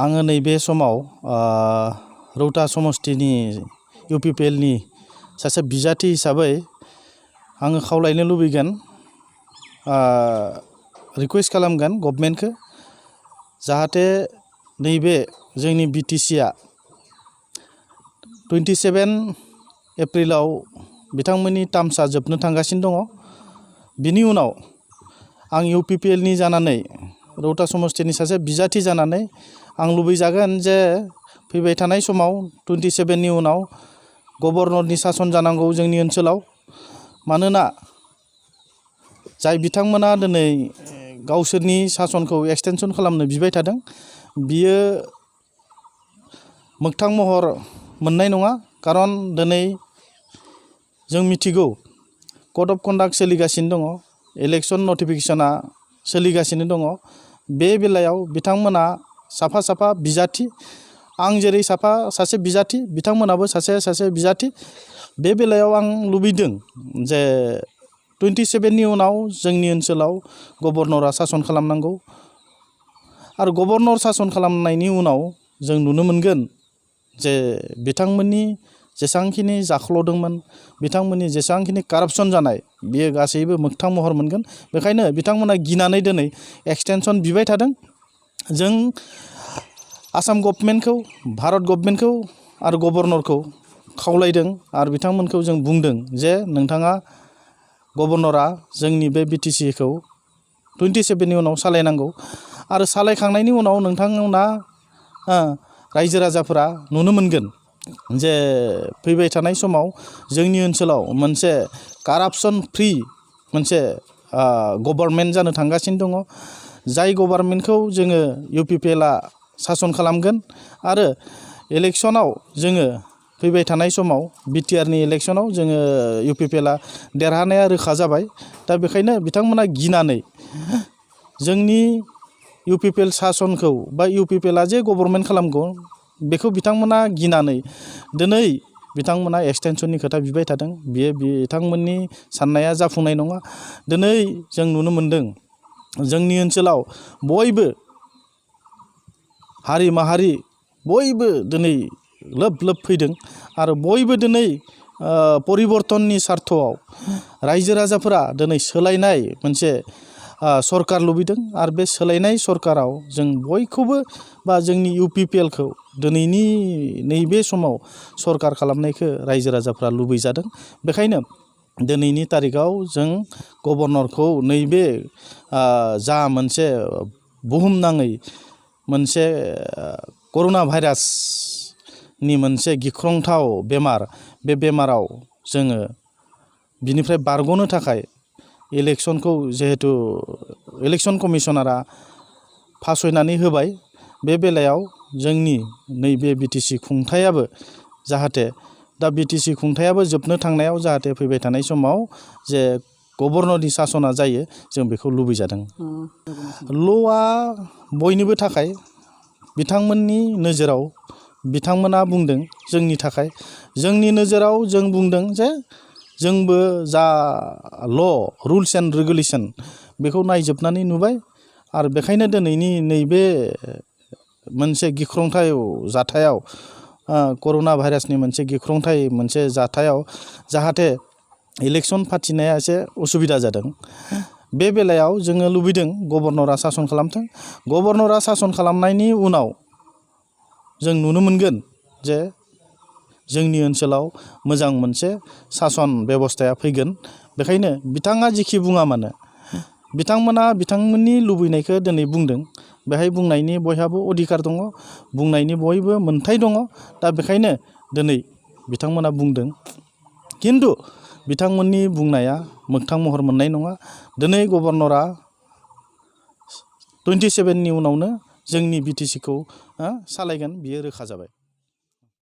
आङो नैबे समाव रौता समस्तिनि UPPLनि सासे बिजाथि हिसाबै आङो खावलायनो लुबैगोन, रिक्वेस्ट खालामगोन गभर्नमेन्टखौ, जाहाथे नैबे जोंनि BTCआ 27 एप्रिलाव बिथांमोननि टार्मसा जोबनो थांगासिनो दङ। बिनि उनाव आं UPPLनि जानानै रौता समस्तिनि सासे बिजाथि जानानै आं लुबैजागोन जे फैबाय थानाय समाव 27नि उनाव गभर्नरनि सासन जानांगौ जोंनि ओनसोलाव। मानोना जाय बिथांमोना दिनै गावसोरनि सासनखौ एक्सटेनसन खालामनो बिबाय थादों, बियो मोगथां महर मोननाय नङा। खारन दिनै जों मिथिगौ कड अफ कन्डाक्ट सोलिगासिनो दङ, इलेक्सन नटिफिकेशना सोलिगासिनो दङ। बे बेलायाव बिथांमोना साफा साफा बिजाथि, आं जेरै सासे बिजाथि, बिथांमोनाबो सासे बिजाथि। बे बेलायाव आं लुबैदों जे 27नि उनाव जोंनि ओनसोलाव गभर्नरा सासन खालामनांगौ। आरो गभर्नर सासन खालामनायनि उनाव जों नुनो मोनगोन जे बिथांमोननि जेसेबांखिनि जाख्ल'दोंमोन, बिथांमोननि जेसेबांखिनि कारापसन जानाय, बियो गासैबो मोगथां महर मोनगोन। बेखायनो बिथांमोना गिनानै दिनै एक्सटेनसन बिबाय थादों। जों आसाम गभर्नमेन्टखौ, भारत गभर्नमेन्टखौ आरो गभर्नरखौ खावलायदों आरो बिथांमोनखौ जों बुंदों जे नोंथाङा गभर्नरा जोंनि बे BTCखौ 27नि उनाव सालायनांगौ। आरो सालायखांनायनि उनाव नोंथांमोना रायजो राजाफोरा नुनो मोनगोन जे फैबाय थानाय समाव जोंनि ओनसोलाव मोनसे कारापसन फ्रि मोनसे गभर्नमेन्ट जानो थांगासिनो दङ। जाय गभर्नमेन्टखौ जोङो UPPLआ सासन खालामगोन। आरो इलेक्सनाव जोङो फैबाय थानाय समाव BTRनि इलेक्सनाव जोङो UPPLआ देरहानाया रोखा जाबाय। दा बेखायनो बिथांमोना गिनानै जोंनि UPPL सासनखौ बा UPPLआ जे गभर्नमेन्ट खालामगौ बेखौ बिथांमोना गिनानै दिनै बिथांमोना एक्सटेनसननि खोथा बिबाय थादों। बियो बिथांमोननि साननाया जाफुंनाय नङा। दिनै जों नुनो मोनदों जोंनि ओनसोलाव बयबो हारि माहारि बयबो दिनै लोब लोब फैदों। आरो बयबो दिनै परिबर्तननि सार्थआव रायजो राजाफोरा दिनै सोलायनाय मोनसे सरकार लुबैदों। आरो बे सोलायनाय सरकाराव जों बयखौबो बा जोंनि UPPLखौ दिनैनि नैबे समाव सरकार खालामनायखौ रायजो राजाफ्रा लुबैजादों। बेखायनो दिनैनि तारिखाव जों गभर्नरखौ नैबे जा मोनसे बुहुमनाङै मोनसे कर'ना भाइरासनि मोनसे गिख्रंथाव बेमार, बे बेमाराव जोङो बिनिफ्राय बारग'नो थाखाय इलेक्सनखौ जिहेथु इलेक्सन कमिसनारा फासयनानै होबाय, बे बेलायाव जोंनि नैबे BTC खुंथायाबो जाहाथे दा BTC खुंथायाबो जोबनो थांनायाव जाहाथे फैबाय थानाय समाव जे गभर्नरनि सासना जायो, जों बेखौ लुबैजादों। ल'आ बयनिबो थाखाय, बिथांमोननि नोजोराव बिथांमोना बुंदों जोंनि थाखाय, जोंनि नोजोराव जों बुंदों जे जोंबो जा रुल्स एन्ड रेगुलेसन बेखौ नायजोबनानै नुबाय। आरो बेखायनो दिनैनि नैबे मोनसे गिख्रंथाव जाथायाव, कर'ना भाइरासनि मोनसे गिख्रंथाव मोनसे जाथायाव जाहाथे इलेक्सन फाथिनाया एसे उसुबिदा जादों। बे बेलायाव जोङो लुबैदों गभर्नरा सासन खालामथों। गभर्नरा सासन खालामनायनि उनाव जों नुनो मोनगोन जे जोंनि ओनसोलाव मोजां मोनसे सासन बेबस्थाया फैगोन। बेखायनो बिथाङा जिखि बुङा मानो, बिथांमोना बिथांमोननि लुबैनायखौ दिनै बुंदों। बेहाय बुंनायनि बयहाबो अधिकार दङ, बुंनायनि बयबो मोन्थाय दङ। दा बेखायनो दिनै बिथांमोना बुंदों, खिन्थु बिथांमोननि बुंनाया मोगथां महर मोननाय नङा। दिनै गभर्नरा 27नि उनावनो जोंनि BTCखौ सालायगोन, बियो रोखा जाबाय।